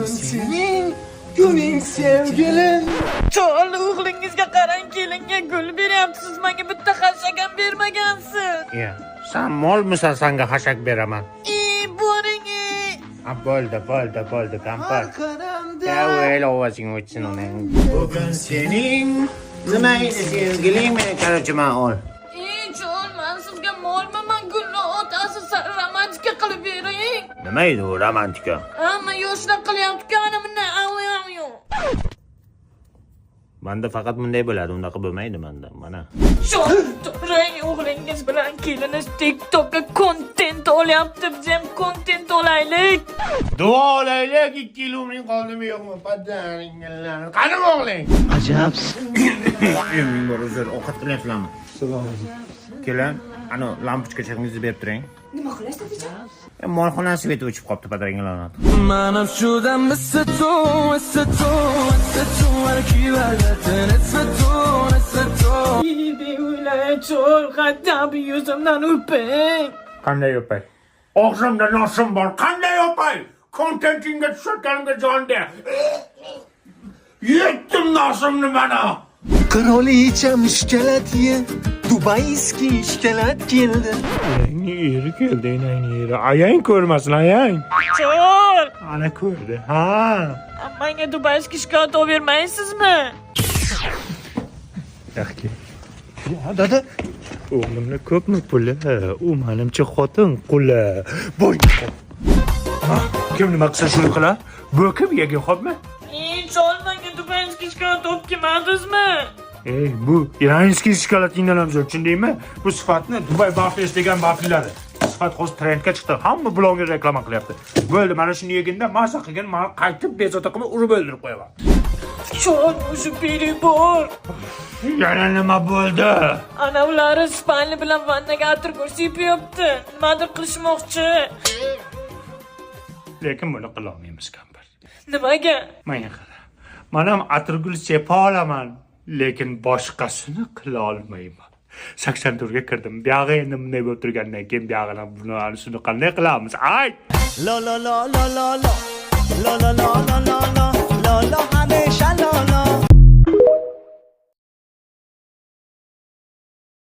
senin gülün sevgilim. Çoğal o'g'lingizga qarang, kelinga gul beryapsiz, menga bitta xashak ham bermagansiz. Ya, sen molmisan, senga xashak beraman. Boring. Bo'ldi, kampir. Arkanamda Ya, o'yla ovozing o'chsin uning. Bugun sening nima edi sevgiling, meni qarachima ol. Çoğal, men sizga molman, gulni otasi romantika qilib bering. Nima edi u romantika? Hamma yoshlar qilyapti-ku, ana bunday avayam yo'q. Menda faqat bunday bo'ladi, unaqa bo'lmaydi menda. Mana. To'g'ri, o'g'lingiz bilan kelinish TikTok'ga kontent olyapti, biz ham kontent olaylik. Duo olaylik, 2 yil umring qoldimi yo'qmi? Padaringlar. Qani o'g'ling? Ajabsin. Eming bor, o'zlar ovqat qilyapsizlarmi? Keling, ana lampochkachangizni berib turing. Nima qilyapsiz, tadajon? Molxona sveti o'chib qopti, padaringlar. Man up shoes and it's a toe, Çoğal, hatta bir yüzümden öping. Qanday o'pay? Og'zimda nosim bor, qanday o'pay? Kontentingga tushayotganimga jonda. Yetdim nosimni mana. Kraliçem ishkalatiye dubayskiy ishkalat keldi. Ayangni eri keldi, enangni eri. Ayang ko'rmasin, ayang. Çoğal, Ana ko'rdi. Ha. menga dubayskiy shikoyat olib bermaysizmi? Yaxshi. Ya dada, o'g'limni ko'pmi puli? U menimcha xotin quli. Bo'y. Kim nima qilsa shuni qilar? Bo'kib yegin, xo'pmi? Çoğal, menga dubayskiy shikoyat olib kelmadingizmi? Bu iranskiy shokolatingdan ham zo'r, tushundingmi? Bu sifatni Dubai Buffets degan bafilari. Sifat hozir trendga chiqdi. Hamma bloger reklama qilyapti. Bo'ldi, mana shuni yeginda maza qilgan, men qaytib bezovta qilib urib o'ldirib qo'yaman. Çoğal, o'sha biri bor. Yana nima bo'ldi? Ana ular Spanli bilan vannaga atirgul sepyapti. Nimadir qilishmoqchi. Lekin buni qila olmaymiz, kampir. Nimaga? Menga qara. Men ham atirgul sepa olaman, lekin boshqasini qila olmayman. 84 ga kirdim. Buyog'i endi bunday bo'lib turgandan keyin buyog'ini buni shuni qanday qilamiz? Ay! la la la la la la la la la la la la